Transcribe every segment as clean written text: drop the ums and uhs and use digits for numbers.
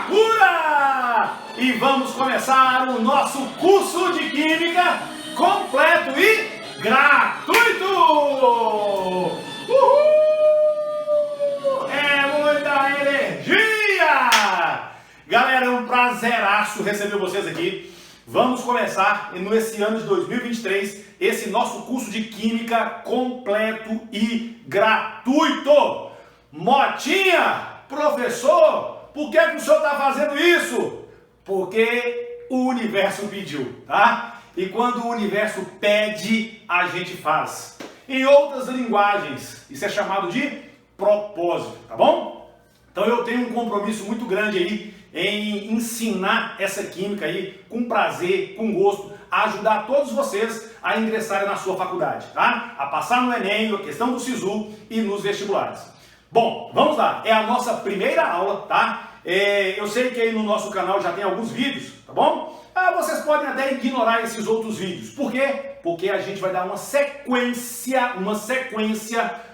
Sakura! E vamos começar o nosso curso de Química completo e gratuito! Uhul! É muita energia! Galera, é um prazeraço receber vocês aqui. Vamos começar nesse ano de 2023 esse nosso curso de Química completo e gratuito. Motinha, professor, por que o senhor está fazendo isso? Porque o universo pediu, tá? E quando o universo pede, a gente faz. Em outras linguagens, isso é chamado de propósito, tá bom? Então eu tenho um compromisso muito grande aí em ensinar essa química aí com prazer, com gosto, a ajudar todos vocês a ingressarem na sua faculdade, tá? A passar no Enem, a questão do SISU e nos vestibulares. Bom, vamos lá, é a nossa primeira aula, tá? Eu sei que aí no nosso canal já tem alguns vídeos, tá bom? Vocês podem até ignorar esses outros vídeos. Por quê? Porque a gente vai dar uma sequência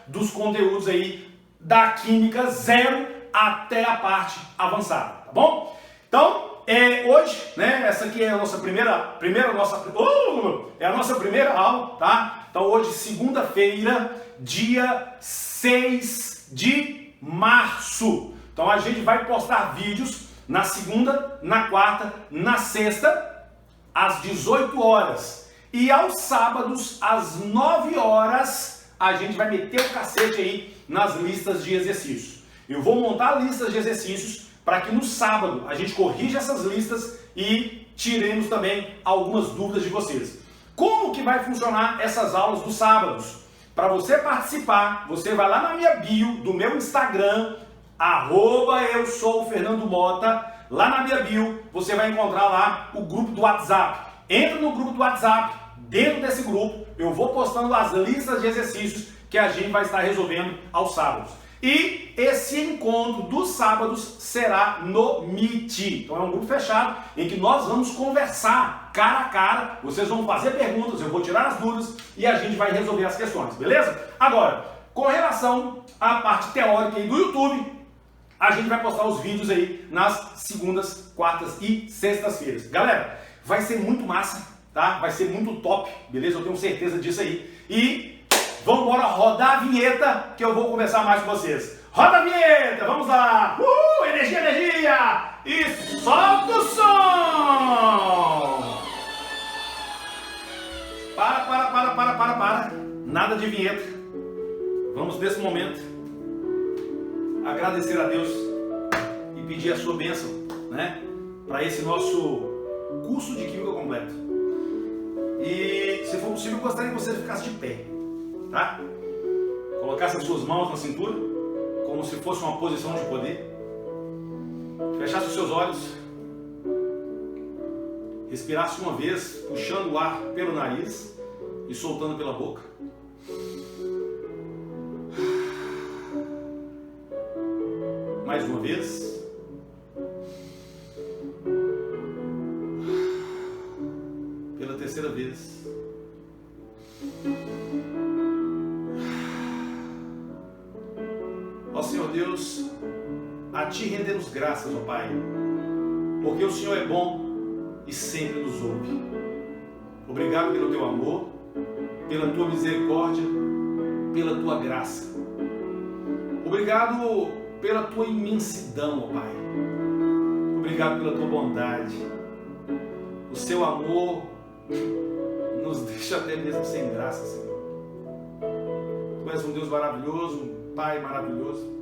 dos conteúdos aí da Química 0 até a parte avançada, tá bom? Então, hoje, né, essa aqui é a nossa primeira aula, tá? Então hoje, segunda-feira, dia 6 de março. Então a gente vai postar vídeos na segunda, na quarta, na sexta, às 18 horas. E aos sábados, às 9 horas, a gente vai meter o cacete aí nas listas de exercícios. Eu vou montar listas de exercícios para que no sábado a gente corrija essas listas e tiremos também algumas dúvidas de vocês. Como que vai funcionar essas aulas dos sábados? Para você participar, você vai lá na minha bio do meu Instagram, @eu-sou-o-Fernando-Mota. Lá na minha bio você vai encontrar lá o grupo do WhatsApp. Entra no grupo do WhatsApp, dentro desse grupo eu vou postando as listas de exercícios que a gente vai estar resolvendo aos sábados. E esse encontro dos sábados será no Meet. Então é um grupo fechado em que nós vamos conversar cara a cara. Vocês vão fazer perguntas, eu vou tirar as dúvidas e a gente vai resolver as questões, beleza? Agora, com relação à parte teórica aí do YouTube, a gente vai postar os vídeos aí nas segundas, quartas e sextas-feiras. Galera, vai ser muito massa, tá? Vai ser muito top, beleza? Eu tenho certeza disso aí. E vamos embora rodar a vinheta que eu vou conversar mais com vocês. Roda a vinheta, vamos lá! Energia, energia! E solta o som! Para. Nada de vinheta. Vamos nesse momento agradecer a Deus e pedir a sua bênção, né? Para esse nosso curso de Química completo. E se for possível, eu gostaria que você ficasse de pé. Tá? Colocasse as suas mãos na cintura, como se fosse uma posição de poder. Fechasse os seus olhos. Respirasse uma vez, puxando o ar pelo nariz e soltando pela boca. Mais uma vez. Pela terceira vez. Ó Senhor Deus, a Ti rendemos graças, ó Pai, porque o Senhor é bom e sempre nos ouve. Obrigado pelo Teu amor, pela Tua misericórdia, pela Tua graça. Obrigado pela Tua imensidão, ó Pai. Obrigado pela Tua bondade. O Seu amor nos deixa até mesmo sem graça, Senhor. Tu és um Deus maravilhoso, um Pai maravilhoso.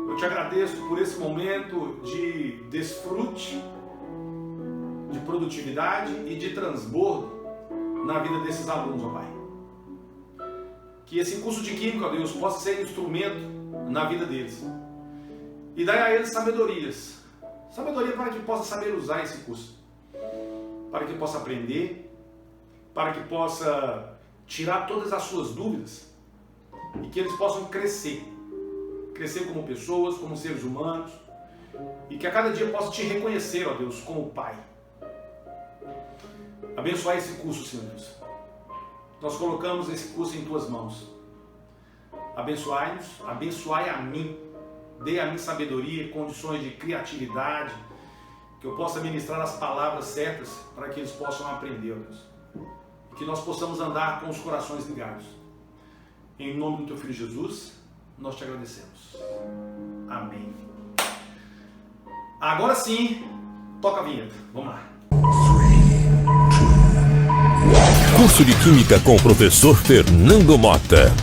Eu te agradeço por esse momento de desfrute, de produtividade e de transbordo na vida desses alunos, ó Pai. Que esse curso de Química, ó Deus, possa ser instrumento na vida deles. E dai a eles sabedorias. Sabedoria para que possa saber usar esse curso. Para que possa aprender, para que possa tirar todas as suas dúvidas e que eles possam crescer como pessoas, como seres humanos, e que a cada dia possa te reconhecer, ó Deus, como Pai. Abençoai esse curso, Senhor Deus. Nós colocamos esse curso em Tuas mãos. Abençoai-nos, abençoai a mim, dê a mim sabedoria, condições de criatividade, que eu possa ministrar as palavras certas para que eles possam aprender, ó Deus. E que nós possamos andar com os corações ligados. Em nome do Teu Filho Jesus, nós te agradecemos. Amém. Agora sim, toca a vinheta. Vamos lá. Curso de Química com o professor Fernando Mota.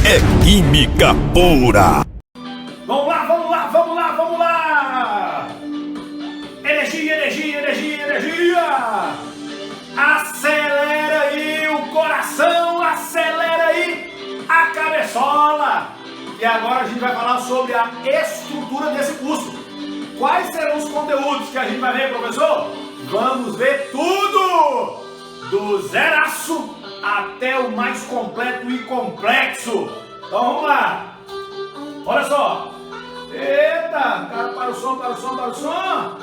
É Química Pura. Vamos lá, vamos lá, vamos lá, vamos lá! Energia, energia, energia, energia! Acelera aí o coração, acelera aí a cabeçola! E agora a gente vai falar sobre a estrutura desse curso. Quais serão os conteúdos que a gente vai ver, professor? Vamos ver tudo! Do zeraço até o mais completo e complexo. Então vamos lá. Olha só. Eita, cara, para o som, para o som, para o som.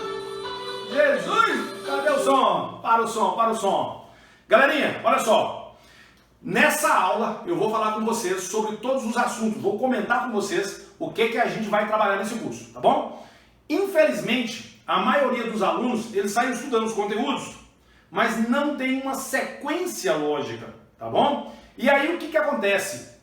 Jesus, cadê o som? Para o som, para o som. Galerinha, olha só. Nessa aula eu vou falar com vocês sobre todos os assuntos. Vou comentar com vocês o que a gente vai trabalhar nesse curso, tá bom? Infelizmente, a maioria dos alunos, eles saem estudando os conteúdos, mas não tem uma sequência lógica, tá bom? E aí o que acontece?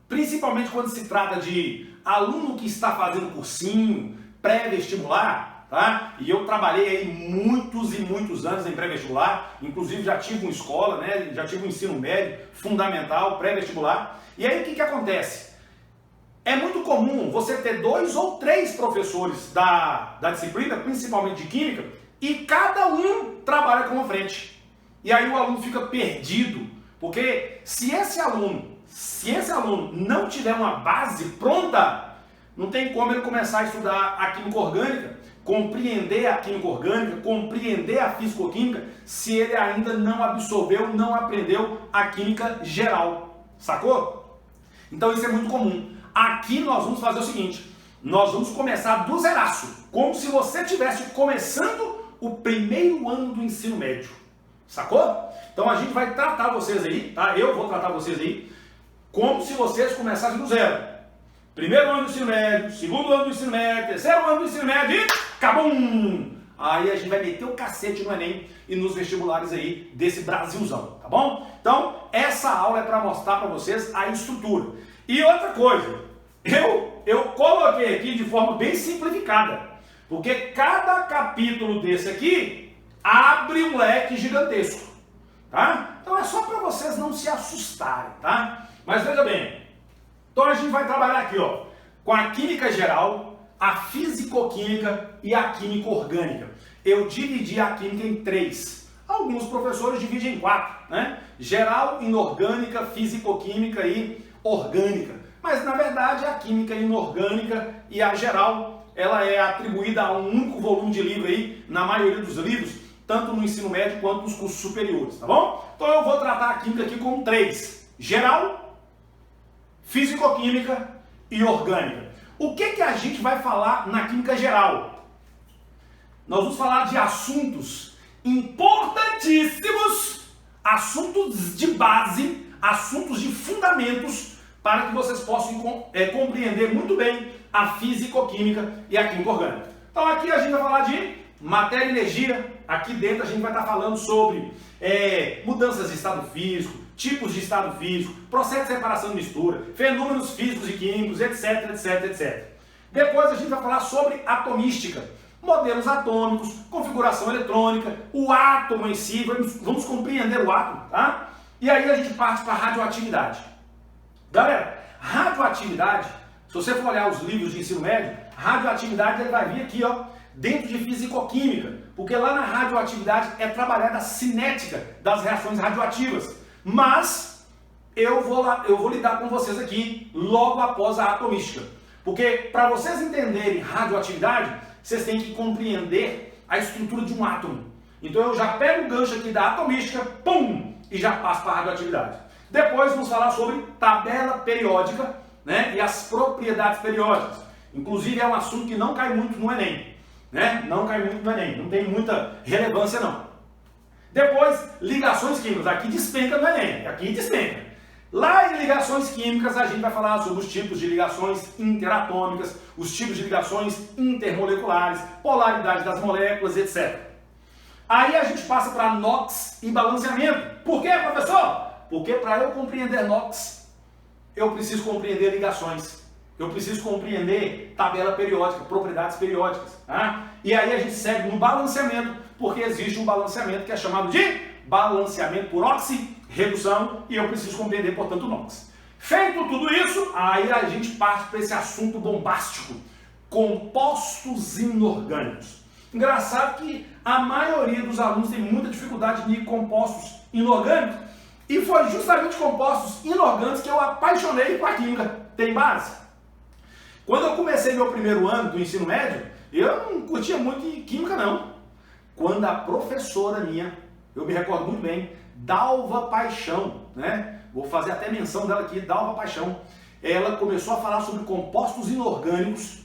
Principalmente quando se trata de aluno que está fazendo cursinho, pré-vestibular, tá? E eu trabalhei aí muitos e muitos anos em pré-vestibular, inclusive já tive uma escola, né? Já tive um ensino médio, fundamental, pré-vestibular. E aí o que acontece? É muito comum você ter 2 ou 3 professores da disciplina, principalmente de química, e cada um trabalha com uma frente. E aí o aluno fica perdido, porque se esse aluno não tiver uma base pronta, não tem como ele começar a estudar a química orgânica, compreender a química orgânica, compreender a fisicoquímica, se ele ainda não absorveu, não aprendeu a química geral. Sacou? Então isso é muito comum. Aqui nós vamos fazer o seguinte, nós vamos começar do zeraço, como se você estivesse começando o primeiro ano do ensino médio, sacou? Então a gente vai tratar vocês aí, tá? Eu vou tratar vocês aí, como se vocês começassem do zero. Primeiro ano do ensino médio, segundo ano do ensino médio, terceiro ano do ensino médio e cabum! Aí a gente vai meter o cacete no Enem e nos vestibulares aí desse Brasilzão, tá bom? Então essa aula é para mostrar para vocês a estrutura. E outra coisa, eu coloquei aqui de forma bem simplificada, porque cada capítulo desse aqui abre um leque gigantesco, tá? Então é só para vocês não se assustarem, tá? Mas veja bem, então a gente vai trabalhar aqui, ó, com a química geral, a fisicoquímica e a química orgânica. Eu dividi a química em 3. Alguns professores dividem em 4, né? Geral, inorgânica, fisicoquímica e orgânica. Mas na verdade a química inorgânica e a geral, ela é atribuída a um único volume de livro aí, na maioria dos livros, tanto no ensino médio quanto nos cursos superiores, tá bom? Então eu vou tratar a química aqui com 3. Geral, fisicoquímica e orgânica. O que a gente vai falar na química geral? Nós vamos falar de assuntos importantíssimos, assuntos de base, assuntos de fundamentos, para que vocês possam compreender muito bem a fisicoquímica e a química orgânica. Então aqui a gente vai falar de matéria e energia. Aqui dentro a gente vai estar falando sobre mudanças de estado físico, tipos de estado físico, processo de separação e mistura, fenômenos físicos e químicos, etc, etc, etc. Depois a gente vai falar sobre atomística, modelos atômicos, configuração eletrônica, o átomo em si, vamos compreender o átomo, tá? E aí a gente parte para a radioatividade. Galera, radioatividade, se você for olhar os livros de ensino médio, radioatividade ele vai vir aqui, ó, dentro de fisicoquímica, porque lá na radioatividade é trabalhada a cinética das reações radioativas. Mas eu vou lidar com vocês aqui logo após a atomística, porque para vocês entenderem radioatividade, vocês têm que compreender a estrutura de um átomo. Então eu já pego o gancho aqui da atomística, pum, e já passo para a radioatividade. Depois vamos falar sobre tabela periódica, né, e as propriedades periódicas. Inclusive é um assunto que não cai muito no Enem, né? Não cai muito no Enem, não tem muita relevância não. Depois, ligações químicas, aqui despenca no Enem, aqui despenca. Lá em ligações químicas a gente vai falar sobre os tipos de ligações interatômicas, os tipos de ligações intermoleculares, polaridade das moléculas, etc. Aí a gente passa para NOx e balanceamento. Por quê, professor? Porque para eu compreender NOx, eu preciso compreender ligações. Eu preciso compreender tabela periódica, propriedades periódicas. Tá? E aí a gente segue no balanceamento, porque existe um balanceamento que é chamado de balanceamento por oxirredução, e eu preciso compreender, portanto, o NOx. Feito tudo isso, aí a gente parte para esse assunto bombástico, compostos inorgânicos. Engraçado que a maioria dos alunos tem muita dificuldade de compostos inorgânicos, e foi justamente compostos inorgânicos que eu apaixonei com a química. Tem base? Quando eu comecei meu primeiro ano do ensino médio, eu não curtia muito química não. Quando a professora minha, eu me recordo muito bem, Dalva Paixão, né? Vou fazer até menção dela aqui, Dalva Paixão. Ela começou a falar sobre compostos inorgânicos.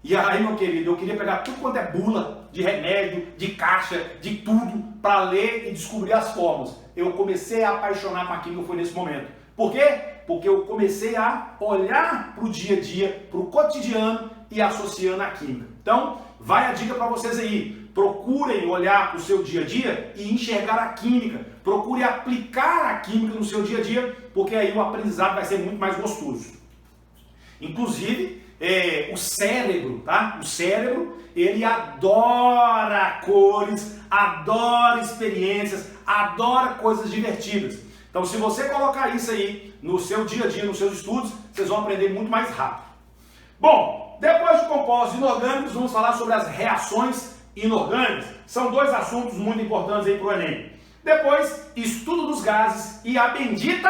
E aí, meu querido, eu queria pegar tudo quanto é bula, de remédio, de caixa, de tudo, para ler e descobrir as fórmulas. Eu comecei a apaixonar com a química, foi nesse momento. Por quê? Porque eu comecei a olhar para o dia a dia, para o cotidiano e associando a química. Então, vai a dica para vocês aí. Procurem olhar para o seu dia a dia e enxergar a química. Procure aplicar a química no seu dia a dia, porque aí o aprendizado vai ser muito mais gostoso. Inclusive, o cérebro, tá? O cérebro, ele adora cores, adora experiências, adora coisas divertidas. Então, se você colocar isso aí no seu dia a dia, nos seus estudos, vocês vão aprender muito mais rápido. Bom, depois de compostos inorgânicos, vamos falar sobre as reações inorgânicas. São dois assuntos muito importantes aí para o Enem. Depois, estudo dos gases e a bendita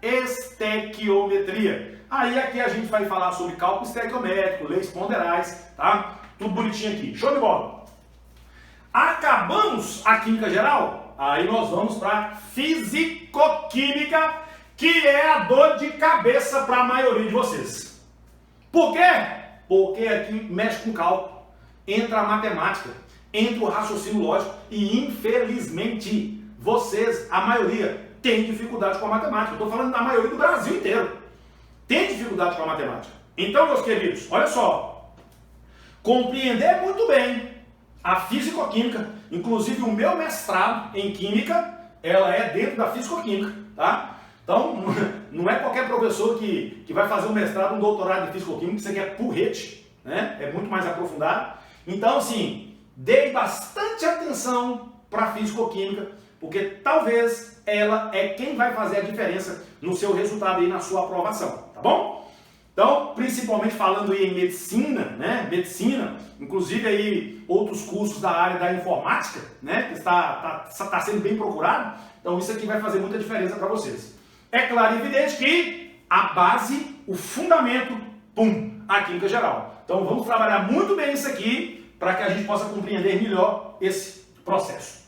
estequiometria. Aí aqui a gente vai falar sobre cálculo estequiométrico, leis ponderais, tá? Tudo bonitinho aqui. Show de bola! Acabamos a química geral? Aí nós vamos para fisicoquímica, que é a dor de cabeça para a maioria de vocês. Por quê? Porque aqui mexe com cálculo, entra a matemática, entra o raciocínio lógico e, infelizmente, vocês, a maioria, tem dificuldade com a matemática. Eu estou falando da maioria do Brasil inteiro. Tem dificuldade com a matemática. Então, meus queridos, olha só. Compreender muito bem a fisicoquímica, inclusive o meu mestrado em química, ela é dentro da fisicoquímica, tá? Então, não é qualquer professor que vai fazer um mestrado, um doutorado em fisicoquímica, isso aqui é porrete, né? É muito mais aprofundado. Então, assim, dê bastante atenção para a fisicoquímica, porque talvez ela é quem vai fazer a diferença no seu resultado e na sua aprovação, tá bom? Então, principalmente falando aí em medicina, né? Medicina, inclusive aí outros cursos da área da informática, né? Que está sendo bem procurado. Então, isso aqui vai fazer muita diferença para vocês. É claro e evidente que a base, o fundamento, a química geral. Então, vamos trabalhar muito bem isso aqui para que a gente possa compreender melhor esse processo.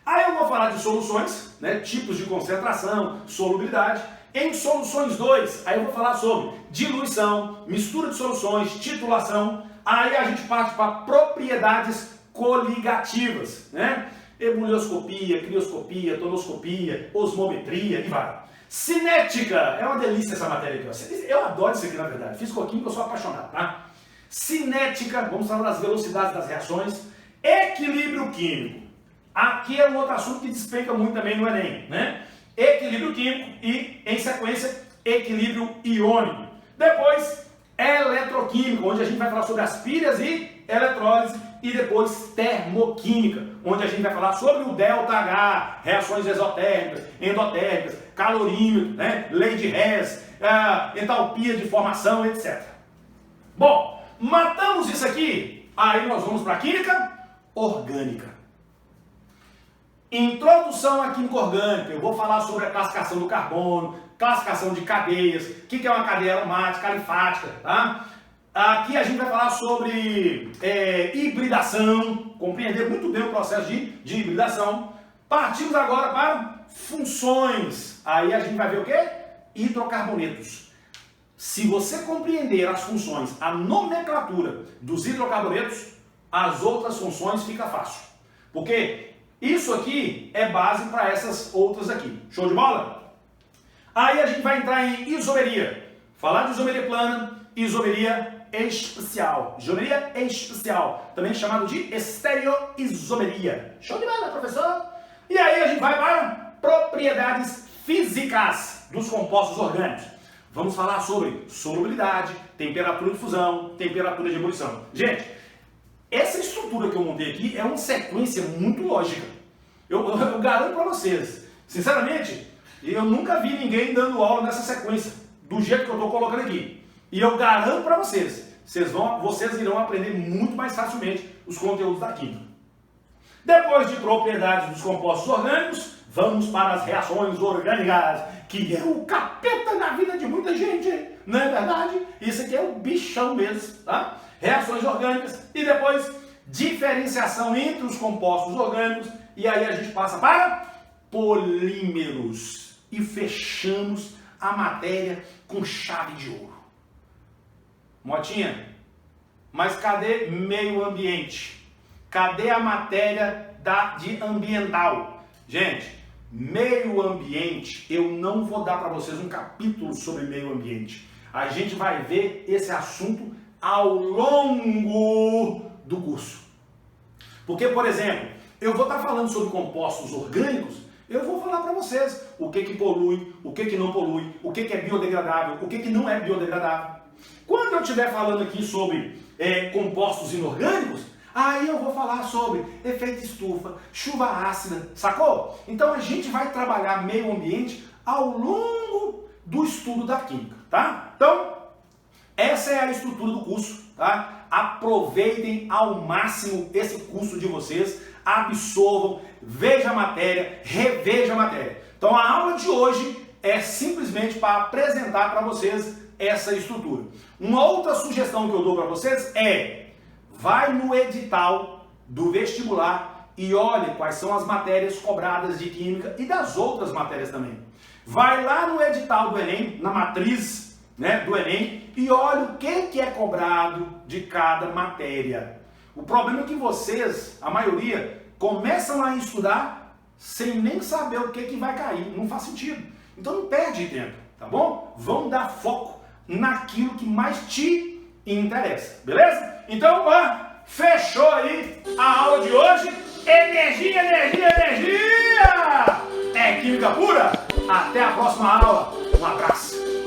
Aí eu vou falar de soluções, né? Tipos de concentração, solubilidade. Em soluções 2, aí eu vou falar sobre diluição, mistura de soluções, titulação. Aí a gente parte para propriedades coligativas, né? Ebulioscopia, crioscopia, tonoscopia, osmometria e vai. Cinética, é uma delícia essa matéria aqui. Eu adoro isso aqui, na verdade. Fisicoquímica, eu sou apaixonado, tá? Cinética, vamos falar das velocidades das reações. Equilíbrio químico. Aqui é um outro assunto que despenca muito também no Enem, né? Equilíbrio químico e, em sequência, equilíbrio iônico. Depois, eletroquímica, onde a gente vai falar sobre as pilhas e eletrólise. E depois, termoquímica, onde a gente vai falar sobre o ΔH, reações exotérmicas, endotérmicas, calorímetro, né? Lei de Hess, entalpia de formação, etc. Bom, matamos isso aqui, aí nós vamos para a química orgânica. Introdução à química orgânica, eu vou falar sobre a classificação do carbono, classificação de cadeias, o que é uma cadeia aromática, alifática, tá? Aqui a gente vai falar sobre hibridação, compreender muito bem o processo de hibridação. Partimos agora para funções, aí a gente vai ver o quê? Hidrocarbonetos. Se você compreender as funções, a nomenclatura dos hidrocarbonetos, as outras funções fica fácil. Porque isso aqui é base para essas outras aqui. Show de bola? Aí a gente vai entrar em isomeria. Falar de isomeria plana, isomeria espacial. Isomeria espacial, também chamado de estereoisomeria. Show de bola, professor! E aí a gente vai para propriedades físicas dos compostos orgânicos. Vamos falar sobre solubilidade, temperatura de fusão, temperatura de ebulição. Gente, essa estrutura que eu montei aqui é uma sequência muito lógica. Eu garanto para vocês, sinceramente, eu nunca vi ninguém dando aula nessa sequência, do jeito que eu estou colocando aqui. E eu garanto para vocês, vocês irão aprender muito mais facilmente os conteúdos da química. Depois de propriedades dos compostos orgânicos, vamos para as reações orgânicas, que é o capeta na vida de muita gente, não é verdade? Isso aqui é o bichão mesmo, tá? Reações orgânicas e depois diferenciação entre os compostos orgânicos e aí a gente passa para polímeros e fechamos a matéria com chave de ouro. Motinha, mas cadê meio ambiente? Cadê a matéria de ambiental? Gente, meio ambiente, eu não vou dar para vocês um capítulo sobre meio ambiente. A gente vai ver esse assunto ao longo do curso. Porque, por exemplo, eu vou estar falando sobre compostos orgânicos, eu vou falar para vocês o que polui, o que não polui, o que é biodegradável, o que não é biodegradável. Quando eu estiver falando aqui sobre compostos inorgânicos, aí eu vou falar sobre efeito estufa, chuva ácida, sacou? Então a gente vai trabalhar meio ambiente ao longo do estudo da química, tá? Então, essa é a estrutura do curso, tá? Aproveitem ao máximo esse curso de vocês, absorvam, vejam a matéria, revejam a matéria. Então a aula de hoje é simplesmente para apresentar para vocês essa estrutura. Uma outra sugestão que eu dou para vocês é: vai no edital do vestibular e olhe quais são as matérias cobradas de química e das outras matérias também. Vai lá no edital do Enem, na matriz, né, do Enem, e olhe o que é cobrado de cada matéria. O problema é que vocês, a maioria, começam a estudar sem nem saber o que vai cair. Não faz sentido. Então não perde tempo, tá bom? Vamos dar foco naquilo que mais te interessa, beleza? Então, fechou aí a aula de hoje. Energia, energia, energia! É química pura? Até a próxima aula. Um abraço.